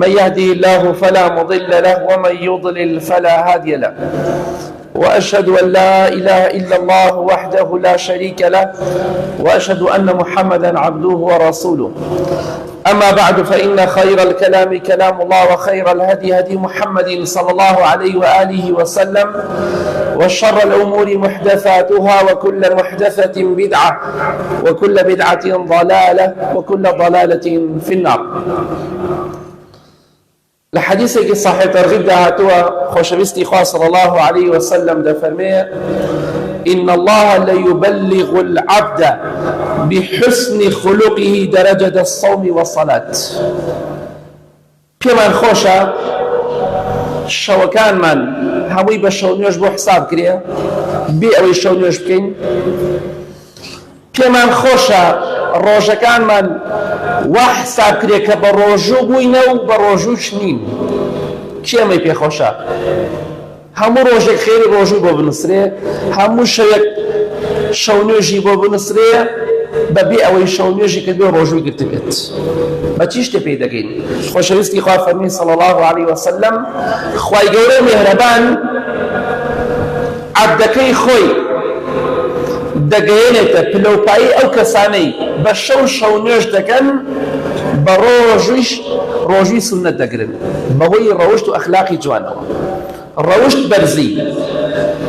من يهدي الله فلا مضل له ومن يضلل فلا هادي له، وأشهد أن لا إله إلا الله وحده لا شريك له، وأشهد أن محمدا عبده ورسوله. أما بعد، فإن خير الكلام كلام الله، وخير الهدي هدي محمد صلى الله عليه وآله وسلم، وشر الأمور محدثاتها، وكل محدثة بدعة، وكل بدعة ضلالة، وكل ضلالة في النار. لحديثك صحيح ترغيب دهاتوا خوشبستي خواه صلى الله عليه وسلم ده فرميه: إن الله ليبلغ العبد بحسن خلقه درجة الصوم والصلاة. كمان خوشا شوكان من هموي بشونيوش بو حساب كريه بي اوي شونيوش بكين. كمان خوشا ڕۆژەکان من وا حساب کرێ کە بە ڕۆژوو بووینە و بە ڕۆژووش نین. کێمەی پێخۆشە؟ هەموو ڕۆژێک خێری ڕۆژوو بۆ بنووسرێ، هەموو شەوێک شەونێژی بۆ بنووسرێ بەبێ ئەوەی شەونێژی کرد بێ ڕۆژووی گرت بێت. بە چی شتێ پێی دەگەین؟ خۆشەویستی خوا فەرمی صلی الله علیه وسلم: خوای گەورە مێهرەبان عەبدەکەی خۆی دەگەیەنێتە پلەپایی ئەو کەسانەی بە شەو نوێژ دەکەن بە ڕۆژوی سونەت دەگرن بەهۆی ڕەوشت و ئەخلاقی جوانەوە. ڕەوشت بەرزی،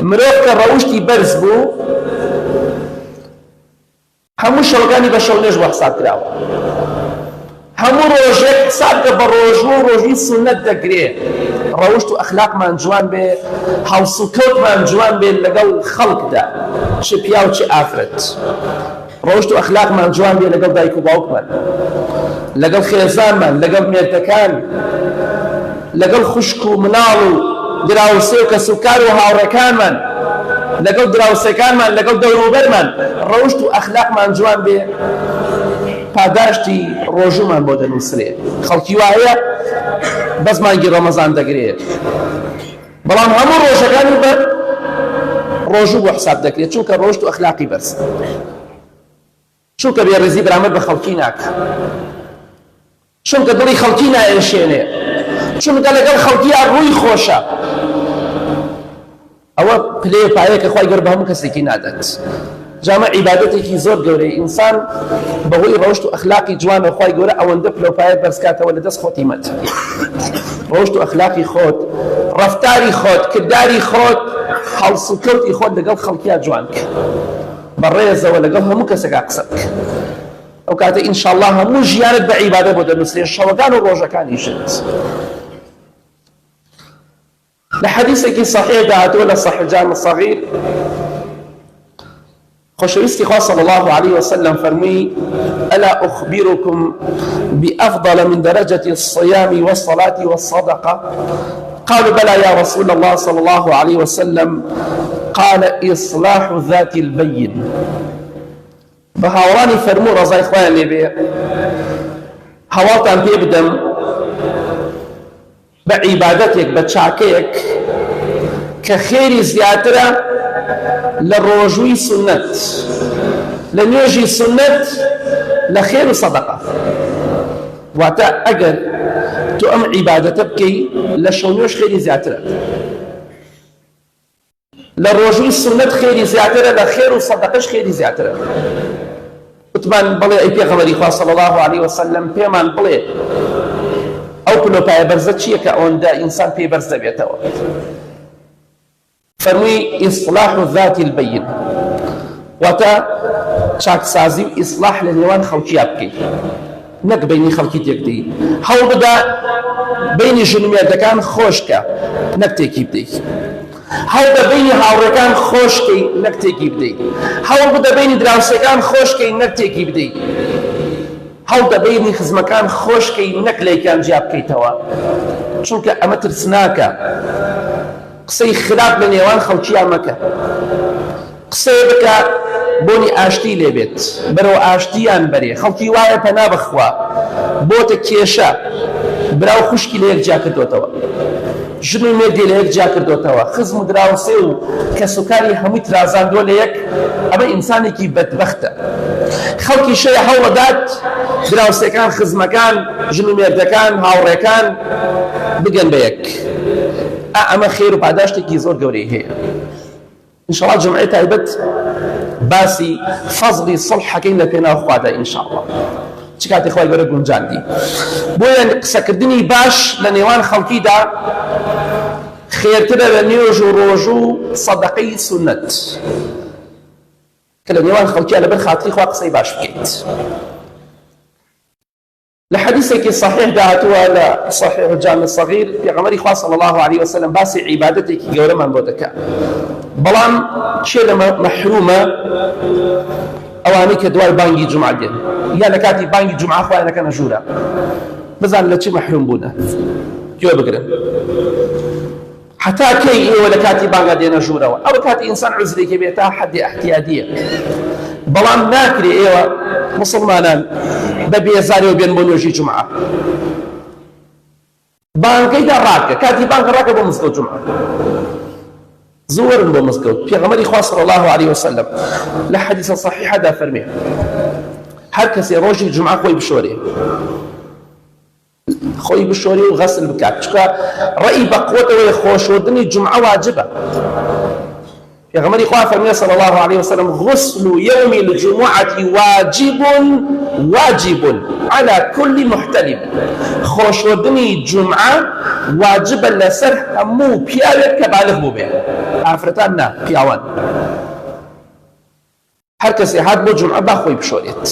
مرۆڤ کە ڕەوشتی بەرز بوو هەموو شەوەکانی بە شەو نوێژ بۆ حساب کراوە. هەموو ڕۆژێک حساب کە بە ڕۆژوی سونەت دەگرێ. ڕەوشت و ئەخلاقمان جوان بێ، هەوس و کەوتمان جوان بێ لەگەڵ خەڵکدا، چ پیا و چ ئافرەت. ڕەوشت و ئەخلاقمان جوان بێ لەگەڵ دایک و باوکمان، لەگەڵ خێزانمان، لەگەڵ مێردەکان، لەگەڵ خوشک و مناڵ و دراوسێ و کەسوکار و هاوڕێکانمان، لەگەڵ دراوسەکانمان، لەگەڵ دەوروبەرمان. ڕەوشت و ئەخلاقمان جوان بێ، پاداشتی ڕۆژومان بۆ دەنووسرێ. خەڵکی وایە بەس مانگی ڕەمەزان دەگرێت، بەڵام هەموو ڕۆژەکانی بە ڕۆژوو بۆ حساب دەکرێت، چونکە ڕۆژت و ئەخلاقی بەرز، چونکە بێڕێزی بەرامبەر بە خەڵکی ناکە، چونکە دڵی خەڵکی نائێشێنێ، چونکە لەگەڵ خەڵکییا ڕووی خۆشە. ئەوە پلێ پایەکە خوای گەورە بە هەموو کەسێکی نادات. جامە عیبادەتێکی زۆر گەورەی ئینسان بەهۆی ڕەوشت و ئەخلاقی جوانە خوای گەورە ئەوەندە پلەپایە بەرزکاتەوە لەدەست خۆتی مەت. ڕەوشت و ئەخلاقی خۆت، ڕەفتاری خۆت، کردداری خۆت، هەڵس و کەوتی خۆت لەگەڵ خەڵکییا جوان کە، بەڕێزەوە لەگەڵ هەموو کەسێکا قسە بکە. ئەو کاتە ئینشاءڵڵا هەموو ژیانت بە عیبادەت بۆ دەنووسرێ، شەوەکان و ڕۆژەکانیشت. لە حەدیثێکی صحیح داهاتووە لە صحیح الجامع الصغیر، خوشويستي خاص صلى الله عليه وسلم فرمي: ألا أخبركم بأفضل من درجة الصيام والصلاة والصدقة؟ قالوا: بلى يا رسول الله صلى الله عليه وسلم. قال: إصلاح ذات البين. بهاوراني فرمو رضا إخواني اللي بي هاورتان بيبدم بعبادتك بتشاكيك كخير زيادة للروجوي سنة، لنيجي سنة لخير صدقة. واتا أجر تؤم عبادة تبكي لشونيوش خير زيادة، للروجوي سنة خير زيادة، لخير صدقش خير زيادة. طبعا بلي أي بيغمري خواه صلى الله عليه وسلم بيمان بلي أو كله باي برزتشي كأون دا إنسان بي برز بيته. فرمي: إصلاح ذات البين. واتا شاك سازي إصلاح لنيوان خلقي أبكي، نك بيني خلقي تيكدي. هاو بدا بيني جنومي دكان خوشكا نك تيكي بدي. هاو بدا بيني هاوركان خوشكي نك تيكي بدي. هاو بدا بيني دراوسكان خوشكي نك تيكي بدي. هاو بدا بيني خزمكان خوشكي نك ليكان جابكي توا، چونك أما ترسناكا قسەی خراپ لە نێوان خەڵکییا مەکە. قسەی بکە بۆنی ئاشتی لێبێت، بەرەو ئاشتیان بەرێ. خەڵکی وایە پەنا بخوا بۆتە کێشە، براو خوشکی لە یەکجا کردوتەوە. ژن و مێردی لە یەک جیا کردوتەوە، خزم و دراوسێ و کەسوکاری هەمووی ترازاندووە لە یەک، ئەمە ئینسانێکی بەدبەختە. خەڵکی شەیە هەوڵەدات دراوسەکان، خزمەکان، ژن و مێردەکان، هاوڕێکان بگەن بە یەک. ئەمە خێر و پاداشتێکی زۆر گەورەی هەیە. ئینشاءڵڵا جمعەی تایبەت باسی فەزڵی سڵحەکەین لە پێناو خوادا ئینشاءڵڵا. چ کاتێک خوای گەورە گونجاندی. بۆیە قسەکردنی باش لە نێوان خەڵکیدا خێرترە لە نوێژ و ڕۆژ و سەدەقەی سونەت، کە لە نێوان خەڵکیە لەبەر خاتری خوا قسەی باش بکەیت. لە حەدیثێکی صحیح داهاتووە لە صحیح الجامع الصغیر، پێغەمبەری خوا صلی الله عليه وسلم باسی عیبادەتێکی گەورەمان بۆ دەکات. بەڵام چێ لە مەحرومە؟ ئەوانەی کە دوای بانگی جومعە دێن یا لە کاتی بانگی جومعە خوایەنەکەنە ژوورە، بزان لە چی مەحروم بوونە، گوێ بگرن. حتا کەی ئێوە لە کاتی بانگا دێنە ژوورەوە، ئەوە کاتی ئینسان عوزرێکی بێت تا حەدی احتیادیە. بەڵام ناکرێ ئێوە مسلمانان بە بێزاریەوە بێن بۆ نوێژی جومعە. بانگەیدا ڕاکە، کاتی بانگ ڕاکە بۆ مزگەوت جومعە، زورن بۆ مزگەوت. پێغەمبەری خوا صلی الله عليه وسلم لە حەدیثە صحیحەدا فەرمێ هەر کەسێ ڕۆژی جومعە خۆی بشۆرێ، خۆی بشۆرێ و غەسل بکات، چونکە ڕەئی بە قووەتەوەی خۆشوردنی جومعە واجبە. پێغەمبەری خوا فەرمێ صلی الله عليه وسلم غسل يوم الجمعة واجب على كل محتلم. خۆشوردنی جومعە واجبە لەسەر هەموو پیاوێک کە بالغ بوو بێ، ئافرەتان نا، پیاوان. هەر کەسێ هات بۆ جومعە با خۆی بشۆرێت.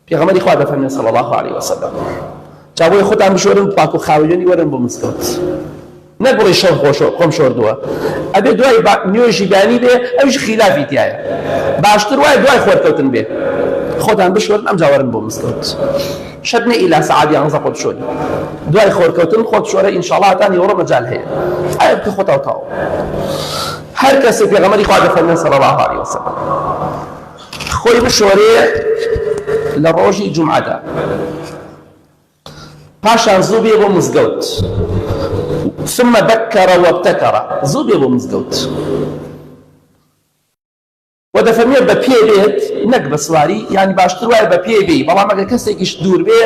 پێغەمبەری خوا دەفەرمێ صلی الله عليه وسلم جا بۆی خۆتان بشۆرن، پاک و خاوێنی وەرن بۆ مزگەوت، نەک بڵێ شەو خۆم شۆردووە، ئەبێ دوای نوێژی بانی بێ، ئەویش خلافی تایە. باشتر وایە دوای خۆرکەوتن بێ، خۆتان بشۆرن ئەمجا وەرن بۆ مزگەوت. شەد نە ئیلا سەعات 11 خۆت بشۆری، دوای خۆرکەوتن خۆت بشۆرە، ئینشاءڵڵا هەتا نیوەڕۆ مەجال هەیە. ئایا بکە خۆتاو تاوە. هەر کەسێک پێغەمبەری خوا دەفەرمێ صلی الله عليه وسلم خۆی بشۆرێ لە ڕۆژی جومعەدا، پاشان زوو بێ بۆ مزگەوت، ثم بكر وابتكر، زوو بێ بۆ مزگەوت. ودەفەرمێ بە پێ بێت، نەک بە سواری، یعنی باشتر وایە بە پێ بێ. بەڵام ئەگەر کەسێکیش دوور بێ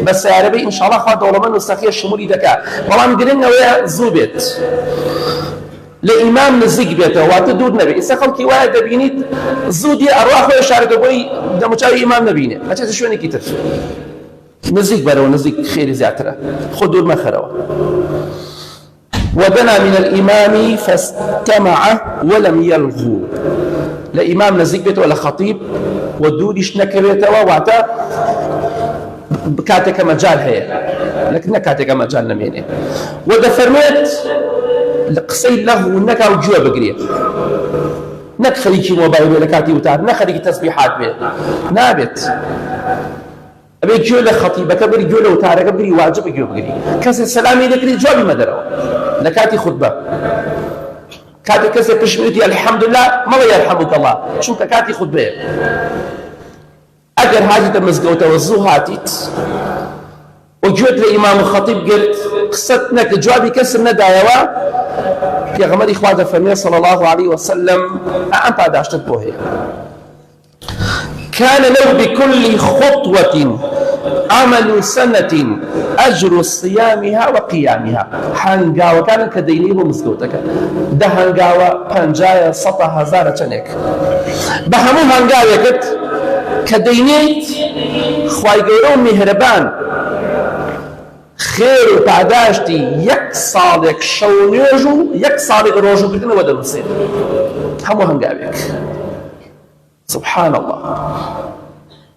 بە سیارە بێ، ئینشاءڵڵا خوا دەوڵەمەند و سەخیە شمولی دەکات. بەڵام گرنگ ئەوەیە زوو بێت، لە ئیمام نزیک بێتەوە، واتە دوور نەبێت. ئێستا خەڵکی وایە دەبینیت زوو دێ ئەڕوا خۆی شارەکە بۆی دەموچاوی ئیمام نەبینێ، ئەچێتە شوێنێکی تر، نزیک بەرەوە، نزیک خێری زیاترە، خۆ دوور مەخەرەوە. ودنا من الإمام فاستمع ولم يلغو، لإمام نزيك بيت ولا خطيب ودوديش نكبيتوا واتا كاتك مجال هي، لكن كاتك مجال نمينه. ودا فرميت قصي له نكا وجوا بقريه، نك خليكي موبايل ولا كاتي وتار، نخليكي تسبيحات بيه نابت. أبي جوا خطيبك بري جوا وتارك بري واجب جوا بقري، كاس السلامي ذكري جوابي مدروا لكاتي خطبة. كاتي كسر بشميتي الحمد لله ما يرحمك الله، شو كاتي خطبة. أجر حاجة مزقوت وزوهاتيت وجوت لإمام الخطيب قلت قصتنك جوابي كسر ندايوا يا غمر إخوات الفرمية صلى الله عليه وسلم أنت عداشت بوهي. كان له بكل خطوة عمل سنة أجر صيامها وقيامها. هنگاوة كان كديني ومزقوتك ده هنگاوة پنجاية 100,000 چنك بهمو هنگاوة كت كدينيت خواهي قولو مهربان خير و پاداشتی یک سالك شونيجو یک سالك روجو كتنا ودن نصير همو هنگاوك. سبحان الله.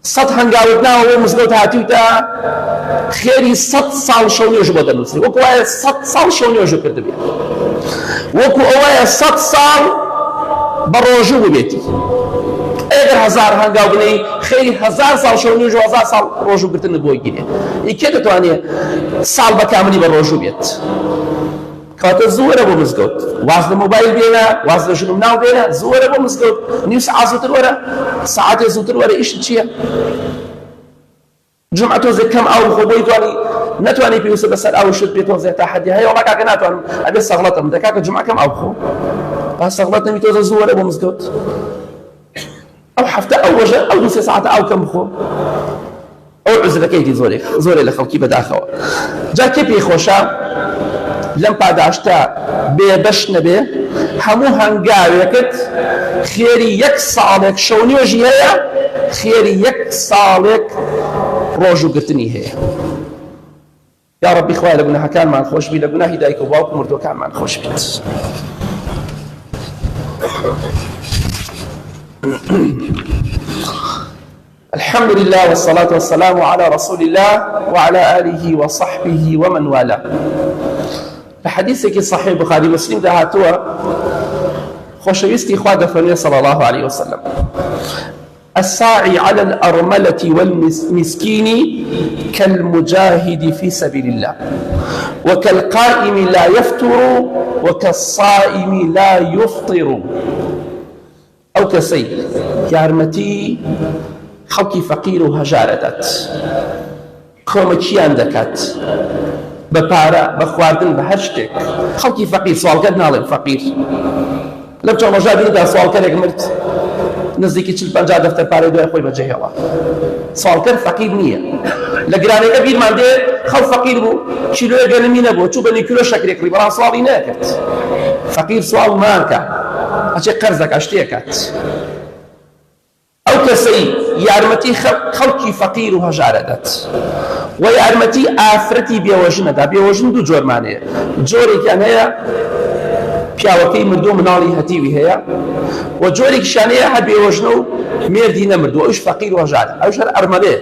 100 هەنگاوتنا و مزگەوت هاتیوتە خێری 100 ساڵ شەو نوێژ بۆ دەنووسێ، وەکو وایە 100 ساڵ شەو نوێژ کردبێ، وەکو ئەوەیە 100 ساڵ بە ڕۆژوو ببێتی. ئەگەر 1000 هەنگاو بنەی خێری 1000 ساڵ شەو نوێژ و 1000 ساڵ ڕۆژوو گرتن بۆی گیرێ. ئیکێ دەتوانێت ساڵ بە کاملی بە ڕۆژوو بێت. کاتە زۆرە بۆ مزگەوت، واز لە مۆبایل بێنە، واز لە ژنم ناو بێنە، زۆرە بۆ مزگەوت. نیو سەعات زووتر وەرە، سەعاتێ زووتر وەرە، ئیشت چییە؟ جمعە تۆزێک کەم ئاو بخۆ بۆی دوانی نتواني پێویستە بەسەر ئەو شت بێتەوە تا حەدی هەیە وڵا کاکە ناتوانم ئەبێ سەغڵەتم دەکا کە جومعەکەم ئاو بخۆ با سەغڵەت نەبی تۆزە زووەرە بۆ مزگەوت ئەو هەفتە ئەو ڕۆژە ئەو دوو سێ سەعاتە ئاو کەم بخۆ ئەو عوزرەکەیتی زۆرێ لە خەڵکی بەداخەوە جا کێ پێی خۆشە لەم پاداشتە بێبەش نەبێ هەموو هەنگاوێکت خێری یەک ساڵێک شەو نوێژی هەیە خێری یەک ساڵێک ڕۆژ و گرتنی هەیە یا ربی خوای لە گوناهەکانمان خۆش بی لە گوناهی دایک و باوک و مردوەکانمان خۆش بیت الحمد لله والصلاة والسلام على رسول الله وعلى آله وصحبه ومن والاه لحديثك صحيح بخاري مسلم ده هاتوا خوشويستي إخوة فرمي صلى الله عليه وسلم الساعي على الأرملة والمسكين كالمجاهد في سبيل الله وكالقائم لا يفتر وكالصائم لا يفطر أو كسي يارمتي خەڵکی فەقیر و هەژارەدات کۆمەکییان دەکات بە پارە بە خواردن بە هەر شتێک خەڵکی فەقیر سوالکەر ناڵێن فەقیر لەم چەند ڕۆژە بینیدا سوالکەرێک مرد نزیکی 40-50 دەفتەر پارەی دوای خۆی بەجێهێڵا سوالکەر فەقیر نییە لە گرانەکە بیرمان دێ خەڵ فەقیر بوو کیلۆیە گەنمی نەبوو چوو بە نیکیلۆ شەکرێک کڕی بەڵام سواڵی ناکرد فەقیر سوال مانکە ئەچێ قەرز دەکات شتێکات ئەو کەسەی یارمەتی خەڵکی فەقیر و هەژارەدات و یارمەتی ئافرەتی بێوەژنەدا بێوەژن دوو جۆرمانەیە جۆرێکیان هەیە پیاوەکەی مردووە مناڵی هەتیوی هەیە و جۆرێکیشان هەیە هەر بێوەژنە و مێردی نەمردووە ئەوش فەقیر و هەژارە ئەوش هەر ئەرمەلێ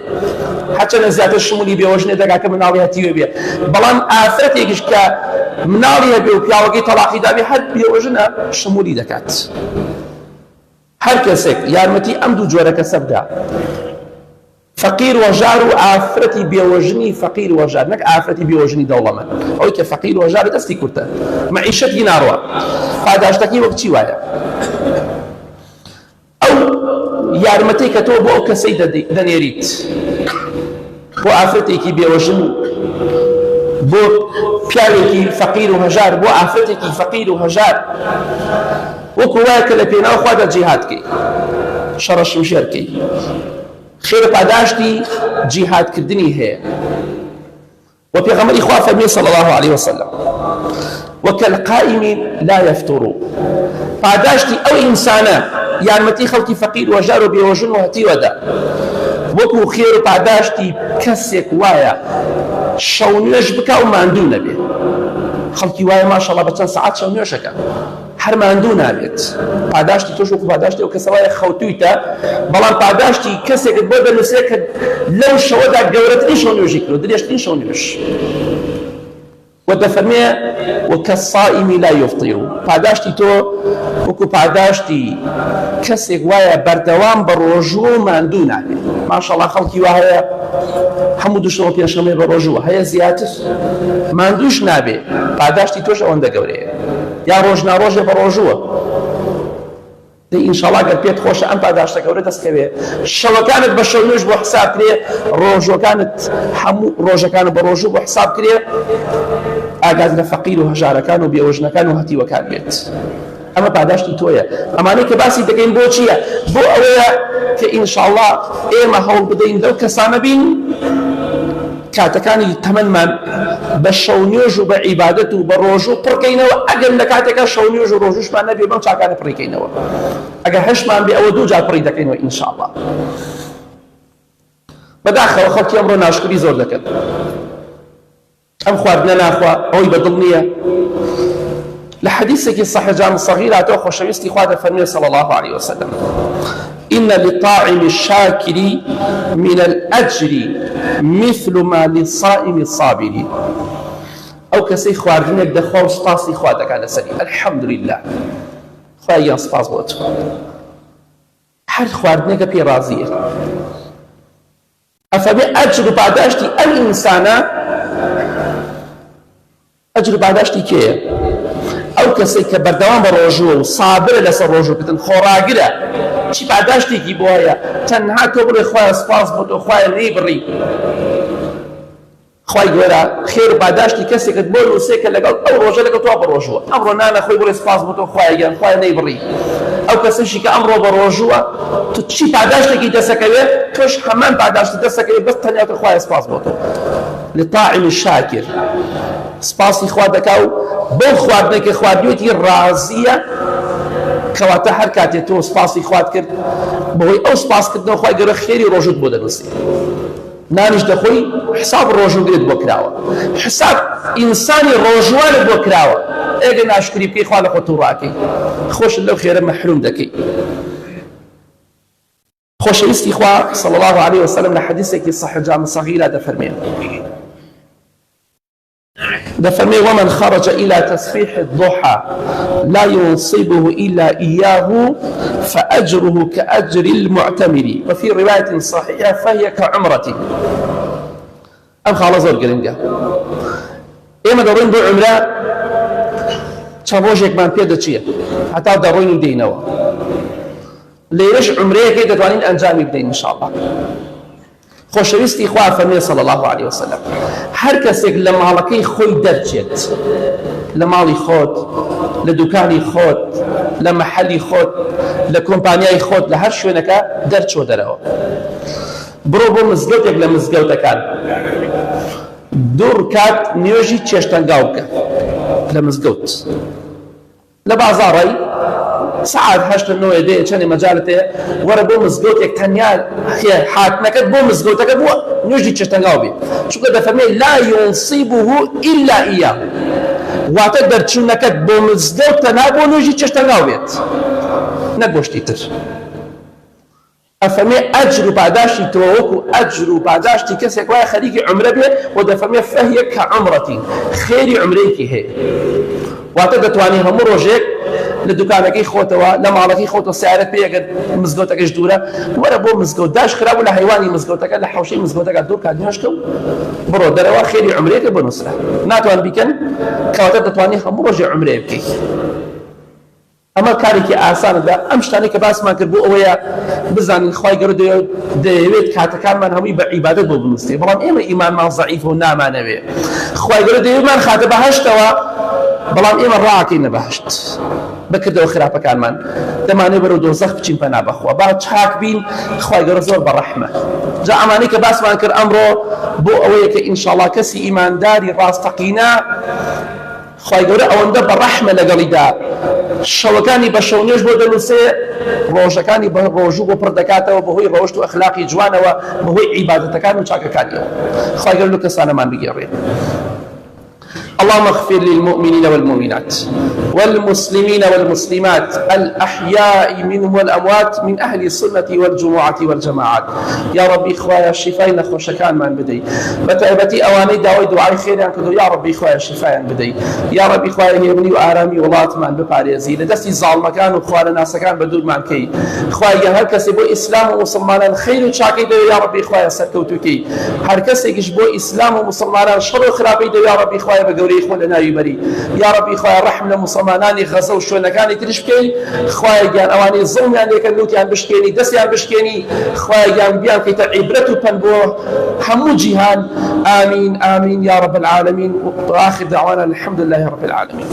هەرچەندە زیاتر شمولی بێوەژنێ دەکات کە مناڵی هەتیوێ بێ بەڵام ئافرەتێکیش کە مناڵی هەبێ و پیاوەکەی تەلاقی دابێ هەر بێوەژنە شمولی دەکات هەر کەسێک یارمەتی ئەم دوو جۆرە کەسە بدا فەقیر وەژار و ئافرەتی بێوەژنی فەقیر وەژار نەک ئافرەتی بێوەژنی دەوڵەمەند ئەوەی کە فەقیر وەژارە دەستی کورتە مەعیشەتی ناڕوە پاداشتەکەی وەک چی وایە ئەو یارمەتەی کە تۆ بۆ ئەو کەسەی دەنێریت بۆ ئافرەتێکی بێوەژن بۆ پیاوێکی فەقیر و هەژار بۆ ئافرەتێکی فەقیر و هەژار وەکو وایە کە لە پێناو خوا جیهادکەی شەڕە شمشێرکەی خێرە پاداشتی جیهادکردنی هەیە و پێغەمبەری خوا فەرمێ صلی الله عليه وسلم وكالقائم لا يفتر پاداشتی ئەو ئینسانە یارمەتی خەڵکی فەقیر و هەژار و بێوەژن و هەتیوەدا وەکو خێر و پاداشتی کەسێک وایە شەو نوێژ بکا و ماندوو نەبێ خەڵکی وایە ماشەڵڵا بە چەند سەعات شەو نوێژەکە هەر ماندوو نابێت پاداشتی تۆش وەکو پاداشتی ئەو کەسە وایە خەوتوویتە بەڵام پاداشتی کەسێکت بۆ دەنووسێ کە لەو شەوەدا گەورەترین شەو نوێژی کرد و درێژترین شەو نوێژ وەدەفەرمێ وكالصائم لا يفطر پاداشتی تۆ وەکو پاداشتی کەسێک وایە بەردەوام بە ڕۆژوو ماندوو نابێت ماشەڵڵا خەڵکی وا هەیە هەموو دووشەمە پێنجشەمە بە ڕۆژووە هەیە زیاتر ماندووش نابێ پاداشتی تۆش ئەوەندە گەورەیە یا ڕۆژ ناڕۆژێ بە ڕۆژووە ئینشاڵڵا گەر پێت خۆشە ئەم پاداشتە گەورە دەستکەوێ شەوەکانت بە شەو نوێژ بۆ حساب کرێ ڕۆژەکانت هەموو ڕۆژەکانت بە ڕۆژوو بۆ حساب کرێ ئاگات لە فەقیر و هەژارەکان و بێوەژنەکان و هەتیوەکان بێت ئەمە پاداشتی تۆیە ئەمانەی کە باسی دەکەین بۆ چییە بۆ ئەوەیە کە ئینشاءڵڵا ئێمە هەوڵ بدەین لەو کەسانە بین کاتەکانی تەمەنمان بە شەو نوێژ و بە عیبادەت و بە ڕۆژوو پڕکەینەوە ئەگەر لە کاتێکە شەو نوێژ و ڕۆژوشمان نەبێ بەم چاکانە پڕیکەینەوە ئەگەر هەشمان بێ ئەوە دوو جار پڕی دەکەینەوە ئینشاءڵڵا بەداخەوە خەڵکی ئەمڕۆ ناشکری زۆر دەکەن ئەم خواردنە ناخوا ئەوەی بەدڵ نییە لە حەدیثێکی صحیح جامع صغیر هاتەوە خۆشەویستی خوا دەفەرمێ صلی الله عليه وسلم إن للطاعم الشاكر من الأجر مثل ما للصائم الصابر أو كسي خواردنك دخوا سپاسی خوا دەکات لەسەری الحمد لله خوایان سپاس بۆ تۆ هەر خواردنێکە پێ ڕازیە ئەفەرمێ ئەجر و پاداشتی ئەم ئینسانە ئەجر و پاداشتی کێیە ئەو کەسێک کە بەردەوام بە ڕۆژووە و سابرە لەسەر ڕۆژووکردن خۆڕاگرە چی پاداشتێکی بۆ هەیە تەنها تۆ بڵێ خوایە سپاس بۆ تۆ خوایە نەیبڕی خوای گەورە خێر و پاداشتی کەسێکت بۆ نووسێکە لەگەڵ ئەو ڕۆژە لەگەڵ تۆ بەڕۆژووە ئەمڕۆ نانە خۆی بڵێ سپاس بۆ تۆ خوای گەیان خوای نەیبڕی ئەو کەسەشی کە ئەمڕۆ بەڕۆژووە تو چی پاداشتێکی دەسەکەوێت تۆش هەمان پاداشت دەسەکەوێت بەس تەنیا کە خوای سپاس بۆ تۆ لطاعم الشاکر سپاسی خوا دەکا و بۆ خواردنێکی خواردوێتی ڕازیە کەواتە هەر کاتێ تۆ سپاسی خوارد کرد بەهۆی ئەو سپاسکردنەوە خوای گەورە خێری ڕۆژت بۆ دەنووسێت نانیش دەخۆی حساب ڕۆژوگرت بۆ کراوە حساب ئینسانی ڕۆژوانت بۆ کراوە ئێگە ناشکری بکەی خوا لە خۆت و ڕاکەی خۆشت لەو خێرە مەحروم دەکەی خۆشەویستی خوا صلی الله عليه وسلم لە حەدیثێکی صحیح جامع صغیرە دەفەرمێ ومن خرج إلى تسبيح الضحى لا ينصبه إلا إياه فأجره كأجر المعتمر وفي رواية صحيحة فهي كعمرة أم خالص زور قرنجة إما دورين بو عمرة چاوۆژێک مان پێ دەچیە هەتا دەڕۆین دێنەوە لێرەش عمرەیەکێ دەتوانین ئەنجامی بدەین انشاءالله خۆشەویستی خوا فەرمێ صلی الله عليه وسلم هەر کەسێک لە ماڵەکەی خۆی دەرچێت لە ماڵی خۆت لە دوکانی خۆت لە مەحەلی خۆت لە کۆمپانیای خۆت لە هەر شوێنەکە دەرچۆ دەرەوە بڕۆ بۆ مزگەوتێک لە مزگەوتەکان دوور کات نوێژی چێشتەنگاو بکە لە مزگەوت لە بازاڕی ساعت 8 دێ چەندی مەجالت هەیە وەرە بۆ مزگەوتێک تەنیا حاتنەکەت بۆ مزگەوتەکە بووە نوێژی چێشتەنگاو بێ چونکە دەفەرمێ لا ينصبه إلا إياه واتە دەرچوونەکەت بۆ مزگەوت تەنها بۆ نوێژی چێشتەنگاو بێت نەک بۆ شتی تر ئەفەرمێ ئەجر و پاداشتی تۆ وەکو ئەجر و پاداشتی کەسێک وایە خەریکی عومرە بێ و دەفەرمێ فەهیە کەعومرەتی خێری عومرەیەکی هەیە واتە دەتوانی هەموو ڕۆژێک لە دوکانەکەی خۆتەوە لە ماڵەکەی خۆتەوە سیارەت پێیەگەر مزگەوتەکەش دوورە وەرە بۆ مزگەوت داش خرابوو لە حەیوانی مزگەوتەکە لە حەوشەی مزگەوتەکە دوور کات نوێژکە و بڕۆ دەرەوە خێری عومرەیەکە بنووسرە ناتوان بیکەن کەواتە دەتوانی هەموو ڕۆژێ عومرەیە بکەیت ئەمە کارێکی ئاسانەدا ئەم شتانەی کە باسمان کرد بۆ ئەوەیە بزانین خوای گەورە دەیەوێت کاتەکانمان هەمووی بە عیبادەت بۆ بنووسێ بەڵام ئێمە ئیمانمان زەعیفە و نامانەوێ خوای گەورە دەیەوێتمان خاتە بەهەشتەوە بەڵام ئێمە ڕاکەینە بەهەشت بەکردەوە خراپەکانمان دەمانێ بەرەو دۆزەخ بچین پەنا بەخوا با چاک بین خوای گەورە زۆر بەڕەحمە جا ئەمانەی کە باسمان کرد ئەمڕۆ بۆ ئەوەیە کە ئینشاءڵڵا کەسی ئیمانداری ڕاستەقینە خوای گەورە ئەوەندە بەڕەحمە لەگەڵیدا شەوەکانی بە شەو نوێژ بۆ دەنووسێ ڕۆژەکانی بە ڕۆژوو بۆ پڕ دەکاتەوە بەهۆی ڕۆژت و ئەخلاقی جوانەوە بەهۆی عیبادەتەکان و چاکەکانیەوە خوای گەورە لەو کەسانەمان بگێڕێ اللهم اغفر للمؤمنين والمؤمنات والمسلمين والمسلمات الأحياء منهم والأموات من أهل السنة والجمعة والجماعات يا ربي خوايا الشفاء نخوشكان من بدي بتعبتي أواني داوي دعاء خير ينكدو يا ربي خوايا الشفاء بدي يا ربي خوايا هيمني وآرامي ولات من بباريزي لدستي ظالم كان وخوايا ناس كان بدون من كي خوايا هركسي بو إسلام ومسلمان خير وشاكي دو يا ربي خوايا سركوتوكي هركسي بو إسلام ومسلمان شر وخرابي دو يا ربي خوايا بقولي خولنا يبري يا ربي خوايا رحمنا مسلماناني غزة وشونكاني ترشكي خوايا جان أواني ظلم يعني كنوتي عن بشكيني دسي عن بشكيني خوايا جان بيان كي تعبرته بنبوه حمو جيهان آمين آمين يا رب العالمين وآخر دعوانا الحمد لله رب العالمين